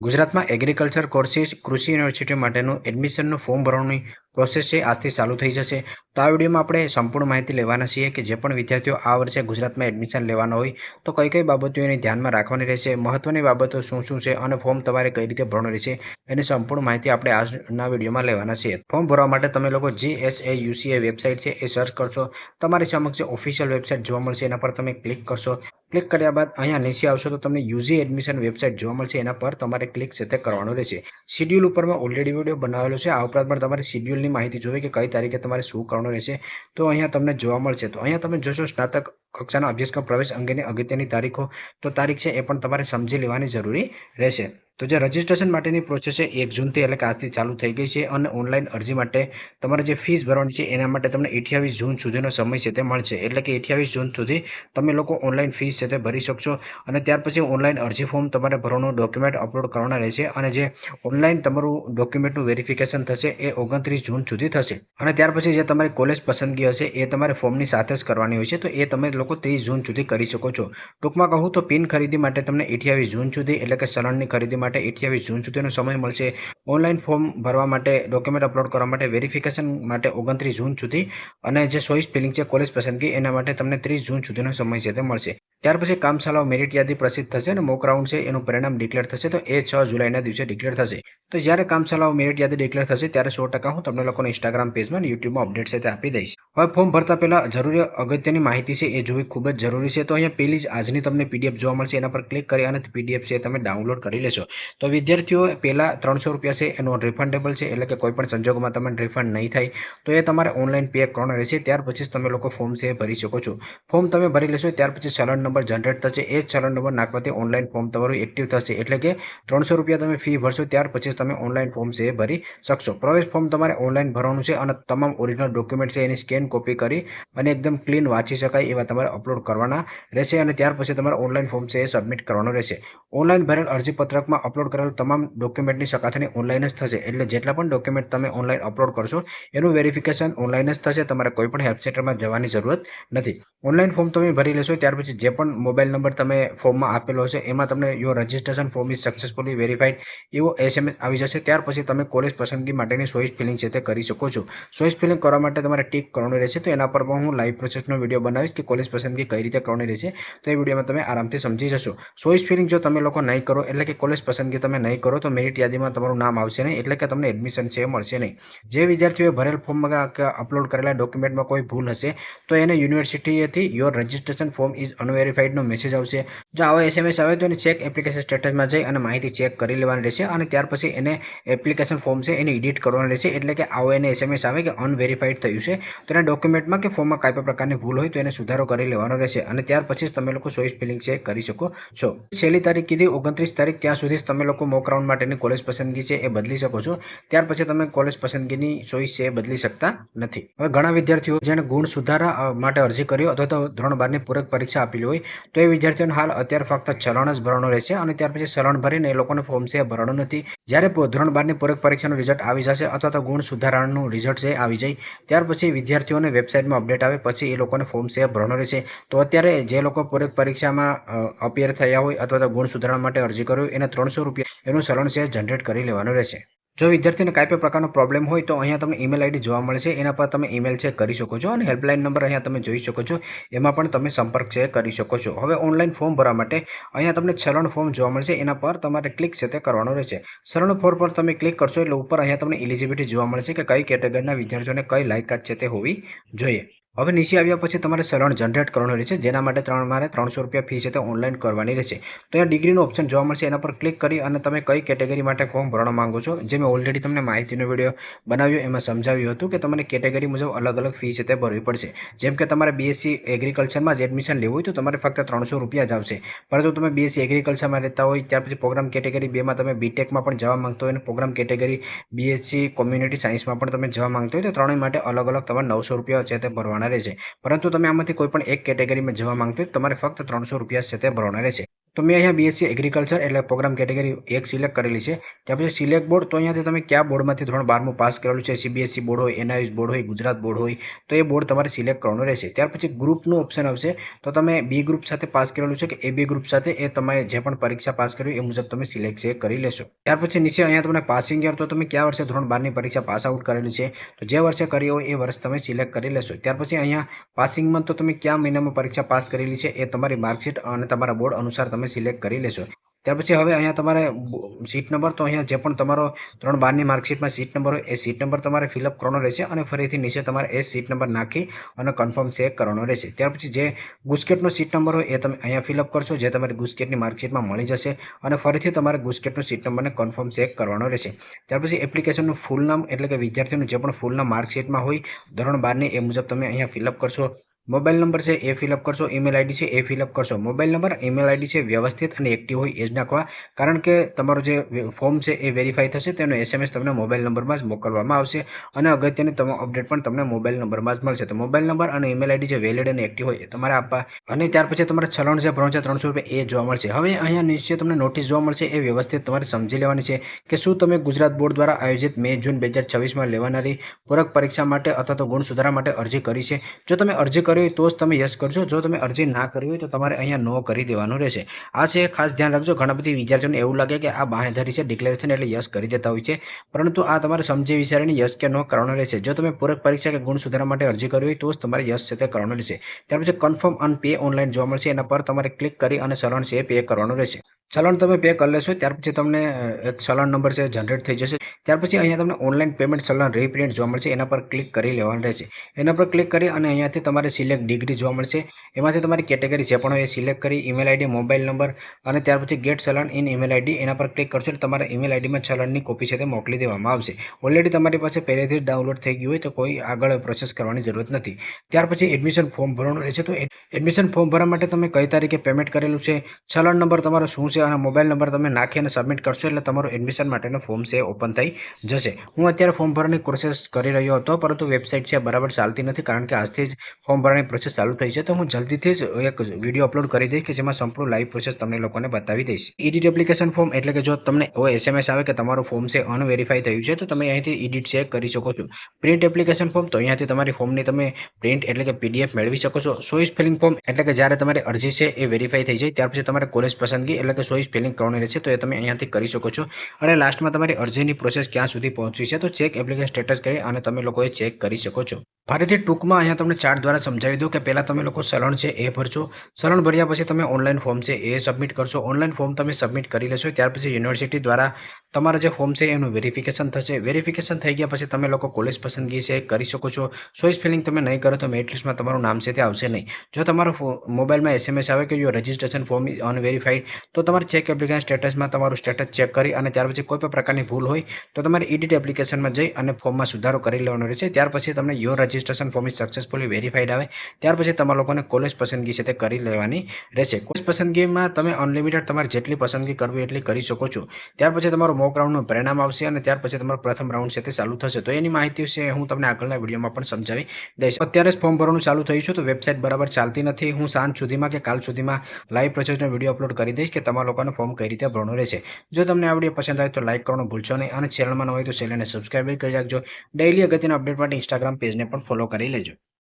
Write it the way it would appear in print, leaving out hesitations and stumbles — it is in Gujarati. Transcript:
ગુજરાતમાં એગ્રીકલ્ચર કોર્સિસ કૃષિ યુનિવર્સિટી માટેનું એડમિશનનું ફોર્મ ભરવાની પ્રોસેસ છે આજથી ચાલુ થઈ જશે. તો આ વિડીયોમાં આપણે સંપૂર્ણ માહિતી લેવાના છીએ કે જે પણ વિદ્યાર્થીઓ આ વર્ષે ગુજરાતમાં એડમિશન લેવાના હોય તો કઈ કઈ બાબતો એને ધ્યાનમાં રાખવાની રહેશે, મહત્વની બાબતો શું શું છે અને ફોર્મ તમારે કઈ રીતે ભરવાનું રહેશે એની સંપૂર્ણ માહિતી આપણે આજના વિડીયોમાં લેવાના છીએ. ફોર્મ ભરવા માટે તમે લોકો GSAUCA વેબસાઇટ છે એ સર્ચ કરશો. તમારી સમક્ષ ઓફિશિયલ વેબસાઇટ જોવા મળશે, એના પર તમે ક્લિક કરશો. ક્લિક કર્યા બાદ અહીંયા નીચે આવશો તો તમને યુજી એડમિશન વેબસાઇટ જોવા મળશે, એના પર તમારે ક્લિક છે તે કરવાનું રહેશે. શિડ્યુલ ઉપર મેં ઓલરેડી વિડીયો બનાવેલો છે. આ ઉપરાંત પણ તમારે શિડ્યુલની માહિતી જોઈએ કે કઈ તારીખે તમારે શું કરવાનું રહેશે તો અહીંયા તમને જોવા મળશે. તો અહીંયા તમે જોશો સ્નાતક કક્ષાના અભ્યાસક્રમ પ્રવેશ અંગેની અગત્યની તારીખો, તો તારીખ છે એ પણ તમારે સમજી લેવાની જરૂરી રહેશે. તો જે રજિસ્ટ્રેશન માટેની પ્રોસેસ છે 1 જૂનથી એટલે કે આજથી ચાલુ થઈ ગઈ છે અને ઓનલાઈન અરજી માટે તમારે જે ફીસ ભરવાની છે એના માટે તમને 28 જૂન સુધીનો સમય છે તે મળશે. એટલે કે 28 જૂન સુધી તમે લોકો ઓનલાઈન ફીસ છે તે ભરી શકશો અને ત્યાર પછી ઓનલાઈન અરજી ફોર્મ તમારે ભરવાનું, ડોક્યુમેન્ટ અપલોડ કરવાના રહેશે અને જે ઓનલાઈન તમારું ડોક્યુમેન્ટનું વેરિફિકેશન થશે એ 29 જૂન સુધી થશે. અને ત્યાર પછી જે તમારી કોલેજ પસંદગી હશે એ તમારે ફોર્મની સાથે જ કરવાની હોય છે, તો એ તમે લોકો 30 જૂન સુધી કરી શકો છો. ટૂંકમાં કહું તો પિન ખરીદી માટે તમને 28 જૂન સુધી એટલે કે ચલણની ખરીદી માટે 28 જૂન સુધીનો સમય મળશે. ઓનલાઈન ફોર્મ ભરવા માટે, ડોક્યુમેન્ટ અપલોડ કરવા માટે, વેરિફિકેશન માટે 29 જૂન સુધી અને જે ચોઇસ ફિલિંગ છે કોલેજ પસંદગી એના માટે તમને 30 જૂન સુધીનો સમય છે તે મળશે. ત્યાર પછી કામશાળાઓ મેરિટ યાદી પ્રસિદ્ધ થશે અને મોક રાઉન્ડ છે એનું પરિણામ ડિક્લેર થશે, તો એ 6 જુલાઈના દિવસે ડિક્લેર થશે. તો જ્યારે કામશાળાઓ મેરિટ યાદી ડિક્લેર થશે ત્યારે 100% હું તમને લોકોને ઇન્સ્ટાગ્રામ પેજમાં અને યુટ્યુબમાં અપડેટ છે તે આપી દઈશ. હવે ફોર્મ ભરતા પહેલા જરૂરી અગત્યની માહિતી છે એ જોવી ખૂબ જ જરૂરી છે. તો અહીંયા પેલી જ આજની તમને PDF જોવા મળશે, એના પર ક્લિક કરી અને PDF છે તમે ડાઉનલોડ કરી લેશો. તો વિદ્યાર્થીઓ પહેલા 300 રૂપિયા છે એ નોન રિફંડેબલ છે, એટલે કે કોઈ પણ સંજોગોમાં તમને રિફંડ નહીં થાય, તો એ તમારે ઓનલાઈન પે કરવાનો રહેશે. ત્યાર પછી જ તમે લોકો ફોર્મ છે ભરી શકો છો. ફોર્મ તમે ભરી લેશો ત્યાર પછી ચલણ નંબર જનરેટ થશે. એ જ ચલણ નંબર નાખવાથી ઓનલાઈન ફોર્મ તમારું એક્ટિવ થશે. એટલે કે 300 રૂપિયા તમે ફી ભરશો ત્યાર પછી તમે ઓનલાઈન ફોર્મ છે એ ભરી શકશો. પ્રવેશ ફોર્મ તમારે ઓનલાઈન ભરવાનું છે અને તમામ ઓરિજિનલ ડોક્યુમેન્ટ છે એની સ્કેન કોપી કરી અને એકદમ ક્લીન વાંચી શકાય એવા તમારે અપલોડ કરવાના રહેશે અને ત્યાર પછી તમારે ઓનલાઈન ફોર્મ છે એ સબમિટ કરવાનું રહેશે. ઓનલાઈન ભરેલ અરજીપત્રકમાં અપલોડ કરેલ તમામ ડોક્યુમેન્ટની ચકાસણી ઓનલાઈન જ થશે. એટલે જેટલા પણ ડોક્યુમેન્ટ તમે ઓનલાઈન અપલોડ કરશો એનું વેરિફિકેશન ઓનલાઈન જ થશે. તમારે કોઈ પણ હેલ્પ સેન્ટરમાં જવાની જરૂરત નથી. ઓનલાઈન ફોર્મ તમે ભરી લેશો ત્યાર પછી જે પણ મોબાઈલ નંબર તમે ફોર્મમાં આપેલો હશે એમાં તમને your registration form is successfully verified એવો SMS આવી જશે. ત્યાર પછી તમે કોલેજ પસંદગી માટેની ચોઇસ ફિલિંગ છે તે કરી શકો છો. ચોઇસ ફિલિંગ કરવા માટે તમારે ટિક કરવાનું રહેશે. તો એના પર પણ હું લાઈવ પ્રોસેસનો વિડીયો બનાવીશ કે કોલેજ પસંદગી કઈ રીતે કરવાની રહેશે, તો એ વિડીયોમાં તમે આરામથી સમજી જશો. ચોઇસ ફિલિંગ જો તમે લોકો નહીં કરો એટલે કે કોલેજ પસંદગી તમે નહીં કરો તો મેરિટ યાદીમાં તમારું નામ આવશે નહીં, એટલે કે તમને એડમિશન છે મળશે નહીં. જે વિદ્યાર્થીઓએ ભરેલ ફોર્મમાં અપલોડ કરેલા ડોક્યુમેન્ટમાં કોઈ ભૂલ હશે તો એને યુનિવર્સિટીએથી યોર રજિસ્ટ્રેશન ફોર્મ ઇઝ અનવેરીફાઈડનો મેસેજ આવશે. જો આવો SMS આવે તો એને ચેક એપ્લિકેશન સ્ટેટસમાં જઈ અને માહિતી ચેક કરી લેવાની રહેશે અને ત્યાર પછી એને એપ્લિકેશન ફોર્મ છે એને એડિટ કરવાનું રહેશે. એટલે કે આવો એને SMS આવે કે અનવેરીફાઈડ થયું છે તો એના ડોક્યુમેન્ટમાં કે ફોર્મમાં કાંઈ પણ પ્રકારની ભૂલ હોય તો એને સુધારો કરી લેવાનો રહેશે અને ત્યાર પછી જ તમે લોકો ચોઇસ ફિલિંગ છે કરી શકો છો. છેલ્લી તારીખ કીધી 29 તારીખ, ત્યાં સુધી તમે લોકો મોક રાઉન્ડ માટેની કોલેજ પસંદગી છે એ બદલી શકો છો. ત્યાર પછી તમે કોલેજ પસંદગીની ચોઇસ છે એ બદલી શકતા નથી. હવે ઘણા વિદ્યાર્થીઓ જેણે ગુણ સુધારા માટે અરજી કર્યો અથવા તો ધોરણ 12 ની પૂરક પરીક્ષા આપેલી હોય તો એ વિદ્યાર્થીઓને હાલ અત્યારે ફક્ત ચલણ જ ભરવાનું રહેશે અને ત્યાર પછી ચલણ ભરીને એ લોકોને ફોર્મ છે ભરવાનું નથી. જ્યારે ધોરણ 12 ની પૂરક પરીક્ષાનું રિઝલ્ટ આવી જશે અથવા તો ગુણ સુધારાનું રિઝલ્ટ છે આવી જાય ત્યાર પછી વિદ્યાર્થીઓને વેબસાઇટમાં અપડેટ આવે પછી એ લોકોને ફોર્મ છે ભરવાનું રહેશે. તો અત્યારે જે લોકો પૂરક પરીક્ષામાં અપિયર થયા હોય અથવા તો ગુણ સુધારણા માટે અરજી કરી હોય એને 300 રૂપિયા એનું ચલણ છે જનરેટ કરી લેવાનું રહેશે. જો વિદ્યાર્થીને કાંઈ પણ પ્રકારનો પ્રોબ્લેમ હોય તો અહીંયા તમને ઈમેલ આઈડી જોવા મળશે, એના પર તમે ઈમેલ છે કરી શકો છો અને હેલ્પલાઇન નંબર અહીંયા તમે જોઈ શકો છો, એમાં પણ તમે સંપર્ક છે કરી શકો છો. હવે ઓનલાઈન ફોર્મ ભરવા માટે અહીંયા તમને ચલણ ફોર્મ જોવા મળશે, એના પર તમારે ક્લિક છે તે કરવાનું રહેશે. ચલણ ફોર્મ પર તમે ક્લિક કરશો એટલે ઉપર અહીંયા તમને એલિજિબિલિટી જોવા મળશે કે કઈ કેટેગરીના વિદ્યાર્થીઓને કઈ લાયકાત છે તે હોવી જોઈએ. હવે નીચે આવ્યા પછી તમારે ચલણ જનરેટ કરવાનું રહેશે, જેના માટે તમારે 300 રૂપિયા ફી છે તે ઓનલાઈન કરવાની રહેશે. તો અહીંયા ડિગ્રીનો ઓપ્શન જોવા મળશે, એના પર ક્લિક કરી અને તમે કઈ કેટેગરી માટે ફોર્મ ભરવા માંગો છો, જે મેં ઓલરેડી તમને માહિતીનો વિડીયો બનાવ્યો એમાં સમજાવ્યું હતું કે તમને કેટેગરી મુજબ અલગ અલગ ફી છે તે ભરવી પડશે. જેમ કે તમારે BSc એગ્રીકલ્ચરમાં જ એડમિશન લેવું હોય તો તમારે ફક્ત 300 રૂપિયા જ આવશે. પરંતુ તમે BSc એગ્રીકલ્ચરમાં રહેતા હોય, ત્યાર પછી પ્રોગ્રામ કેટેગરી 2માં તમે બીટેકમાં પણ જવા માંગતો હોય અને પ્રોગ્રામ કેટેગરી BSc કોમ્યુનિટી સાયન્સમાં પણ તમે જવા માંગતો હોય તો ત્રણેય માટે અલગ અલગ તમારે 900 રૂપિયા છે તે ભરવાના રહેશે. પરંતુ તમે આમાંથી કોઈ પણ એક કેટેગરીમાં જવા માંગતો હોય તમારે ફક્ત 300 રૂપિયા છે તે ભરવાના રહેશે. તો મેં અહીંયા BSc એગ્રીકલ્ચર એટલે પ્રોગ્રામ કેટેગરી 1 સિલેક્ટ કરેલી છે. ત્યાર પછી સિલેક્ટ બોર્ડ, તો અહીંયાથી તમે કયા બોર્ડમાંથી ધોરણ 12મું પાસ કરેલું છે, સીબીએસઈ બોર્ડ હોય, એનઆઈએસ બોર્ડ હોય, ગુજરાત બોર્ડ હોય, તો એ બોર્ડ તમારે સિલેક્ટ કરવાનું રહેશે. ત્યાર પછી ગ્રુપનું ઓપ્શન આવશે, તો તમે બી ગ્રુપ સાથે પાસ કરેલું છે કે એ બી ગ્રુપ સાથે, એ તમે જે પણ પરીક્ષા પાસ કર્યું એ મુજબ તમે સિલેક્ટ કરી લેશો. ત્યાર પછી નીચે અહીંયા તમને પાસિંગ યર, તો તમે કયા વર્ષે ધોરણ 12ની પરીક્ષા પાસ આઉટ કરેલી છે, તો જે વર્ષે કરી હોય એ વર્ષ તમે સિલેક્ટ કરી લેશો. ત્યાર પછી અહીંયા પાસિંગ મંથ, તો તમે કયા મહિનામાં પરીક્ષા પાસ કરેલી છે એ તમારી માર્કશીટ અને તમારા બોર્ડ અનુસાર તમે સિલેક્ટ કરી લેશો. ત્યાર પછી હવે અહીંયા તમારે સીટ નંબર, તો અહીંયા જે પણ તમારો ધોરણ 12ની માર્કશીટમાં સીટ નંબર હોય એ સીટ નંબર તમારે ફિલઅપ કરવાનો રહેશે અને ફરીથી નીચે તમારે એ સીટ નંબર નાખી અને કન્ફર્મ ચેક કરવાનો રહેશે. ત્યાર પછી જે ગુસ્કેટનો સીટ નંબર હોય એ તમે અહીંયા ફિલઅપ કરશો, જે તમારી ગુસ્કેટની માર્કશીટમાં મળી જશે, અને ફરીથી તમારે ગુસ્કેટનો સીટ નંબરને કન્ફર્મ ચેક કરવાનો રહેશે. ત્યાર પછી એપ્લિકેશનનું ફૂલ નામ, એટલે કે વિદ્યાર્થીનું જે પણ ફૂલ નામ માર્કશીટમાં હોય ધોરણ 12ની એ મુજબ તમે અહીંયા ફિલઅપ કરશો. મોબાઈલ નંબર છે એ ફિલઅપ કરશો, ઈમેલ આઈડી છે એ ફિલઅપ કરશો. મોબાઈલ નંબર, ઈમેલ આઈડી છે વ્યવસ્થિત અને એક્ટિવ હોય એ જ નાખવા, કારણ કે તમારું જે ફોર્મ છે એ વેરીફાઈ થશે, તેનો એસએમએસ તમને મોબાઈલ નંબરમાં જ મોકલવામાં આવશે અને અગત્યની તમામ અપડેટ પણ તમને મોબાઈલ નંબરમાં જ મળશે. તો મોબાઈલ નંબર અને ઈમેલ આઈડી જે વેલિડ અને એક્ટિવ હોય એ તમારે આપવા, અને ત્યાર પછી તમારે ચલણ જે ભરવાનું છે 300 રૂપિયા એ જોવા મળશે. હવે અહીંયા નીચે તમને નોટિસ જોવા મળશે, એ વ્યવસ્થિત તમારે સમજી લેવાની છે કે શું તમે ગુજરાત બોર્ડ દ્વારા આયોજિત મે જૂન 2026માં લેવાનારી પૂરક પરીક્ષા માટે અથવા તો ગુણ સુધારા માટે અરજી કરી છે. જો તમે અરજી કરી હોય તો જ તમે યસ કરજો, જો તમે અરજી ના કરી હોય તો તમારે અહીંયા નો કરી દેવાનું રહેશે. આ છે, ખાસ ધ્યાન રાખજો. ઘણા બધી વિદ્યાર્થીઓને એવું લાગે કે આ બાંહેધરી છે, ડિક્લેરેશન એટલે યસ કરી દેતા હોય છે, પરંતુ આ તમારે સમજી વિચારીને યસ કે નો કરવાનું રહેશે. જો તમે પૂરક પરીક્ષા કે ગુણ સુધારા માટે અરજી કરી હોય તો જ તમારે યસ છે તે કરવાનું રહેશે. ત્યાર પછી કન્ફર્મ અને પે ઓનલાઈન જોવા મળશે, એના પર તમારે ક્લિક કરી અને ચલણ છે એ પે કરવાનું રહેશે. ચલણ તમે પે કરી લેશો, ત્યાર પછી તમને એક ચલણ નંબર છે જનરેટ થઈ જશે. ત્યાર પછી અહીંયા તમને ઓનલાઈન પેમેન્ટ ચલણ રીપ્રિન્ટ જોવા મળશે, એના પર ક્લિક કરી લેવાનું રહેશે. એના પર ક્લિક કરી અને અહીંયાથી તમારે સિલેક્ટ ડિગ્રી જોવા મળશે, એમાંથી તમારી કેટેગરી જે પણ હોય એ સિલેક્ટ કરી, ઈમેલ આઈડી, મોબાઈલ નંબર અને ત્યાર પછી ગેટ ચલણ ઇન ઈમેલ આઈડી, એના પર ક્લિક કરશો એટલે તમારા ઈમેલ આઈડીમાં ચલણની કોપી છે તે મોકલી દેવામાં આવશે. ઓલરેડી તમારી પાસે પહેલેથી જ ડાઉનલોડ થઈ ગયું હોય તો કોઈ આગળ પ્રોસેસ કરવાની જરૂરત નથી. ત્યાર પછી એડમિશન ફોર્મ ભરવાનું રહેશે, તો એડમિશન ફોર્મ ભરવા માટે તમે કઈ તારીખે પેમેન્ટ કરેલું છે, ચલણ નંબર તમારો શું છે અને મોબાઈલ નંબર તમે નાખી અને સબમિટ કરશો એટલે તમારું એડમિશન માટેનો ફોર્મ છે ઓપન થઈ જશે. હું અત્યારે ફોર્મ ભરવાની પ્રોસેસ કરી રહ્યો હતો, પરંતુ વેબસાઇટ છે બરાબર ચાલતી નથી, કારણ કે આજથી જ ફોર્મ ભરવાની પ્રોસેસ ચાલુ થઈ છે. તો હું જલ્દીથી જ એક વિડીયો અપલોડ કરી દઈશ કે જેમાં સંપૂર્ણ લાઈવ પ્રોસેસ તમને લોકોને બતાવી દઈશ. એડિટ એપ્લિકેશન ફોર્મ, એટલે કે જો તમને એવો એસએમએસ આવે કે તમારું ફોર્મ છે અનવેરીફાઈ થયું છે, તો તમે અહીંથી એડિટ ચેક કરી શકો છો. પ્રિન્ટ એપ્લિકેશન ફોર્મ, તો અહીંયાથી તમારી ફોર્મની તમે પ્રિન્ટ એટલે કે પીડીએફ મેળવી શકો છો. ચોઇસ ફિલિંગ ફોર્મ, એટલે કે જ્યારે તમારી અરજી છે એ વેરીફાઈ થઈ જાય ત્યાર પછી તમારે કોલેજ પસંદગી એટલે કે ચોઇસ ફિલિંગ કરવાની રહેશે, તો એ તમે અહીંયાથી કરી શકો છો. અને લાસ્ટમાં તમારી અરજીની પ્રોસેસ ક્યાં સુધી પહોંચી છે, તો ચેક એપ્લિકેશન સ્ટેટસ કરી અને તમે લોકોએ ચેક કરી શકો છો. ફરીથી ટૂંકમાં અહીંયા તમને ચાર્ટ દ્વારા સમજાવી દઉં કે પહેલાં તમે લોકો ચલણ છે એ ભરશો, ચલણ ભર્યા પછી તમે ઓનલાઈન ફોર્મ છે એ સબમિટ કરશો. ઓનલાઈન ફોર્મ તમે સબમિટ કરી લેશો, ત્યાર પછી યુનિવર્સિટી દ્વારા તમારા જે ફોર્મ છે એનું વેરિફિકેશન થશે. વેરિફિકેશન થઈ ગયા પછી તમે લોકો કોલેજ પસંદગી છે કરી શકો છો. ચોઇસ ફિલિંગ તમે નહીં કરો તો મેરિટ લિસ્ટમાં તમારું નામ છે તે આવશે નહીં. જો તમારો મોબાઈલમાં એસએમએસ આવે કે યોર રજિસ્ટ્રેશન ફોર્મ ઇઝ અનવેરીફાઈડ, તો તમારે ચેક એપ્લિકેશન સ્ટેટસમાં તમારું સ્ટેટસ ચેક કરી અને ત્યાર પછી કોઈ પણ પ્રકારની ભૂલ હોય તો તમારે એડિટ એપ્લિકેશનમાં જઈ અને ફોર્મમાં સુધારો કરી લેવાનો રહેશે. ત્યાર પછી તમને your registration form is successfully verified આવે, ત્યાર પછી તમારા લોકોને કોલેજ પસંદગી છે તે કરી લેવાની રહેશે. કોલેજ પસંદગીમાં તમે અનલિમિટેડ તમારે જેટલી પસંદગી કરવી એટલી કરી શકો છો. ત્યાર પછી તમારું મોક રાઉન્ડનું પરિણામ આવશે અને ત્યાર પછી તમારું પ્રથમ રાઉન્ડ છે તે ચાલુ થશે. તો એની માહિતી છે હું તમને આગળના વિડીયોમાં પણ સમજાવી દઈશ. અત્યારે જ ફોર્મ ભરવાનું ચાલુ થયું છે, તો વેબસાઇટ બરાબર ચાલતી નથી. હું સાંજ સુધીમાં કે કાલ સુધીમાં લાઈવ પ્રોસેસનો વિડીયો અપલોડ કરી દઈશ કે તમારા લોકોને ફોર્મ કઈ રીતે ભરવાનું રહેશે. જો તમને આ વિડીયો પસંદ આવે તો લાઈક કરવાનું ભૂલશો નહીં અને ચેનલમાં ન હોય તો ચેનલને સબસ્ક્રાઈબ કરી રાખજો. ડેઈલી અગત્યના અપડેટ માટે ઇન્સ્ટાગ્રામ પેજને પણ ફોલો કરી લેજો.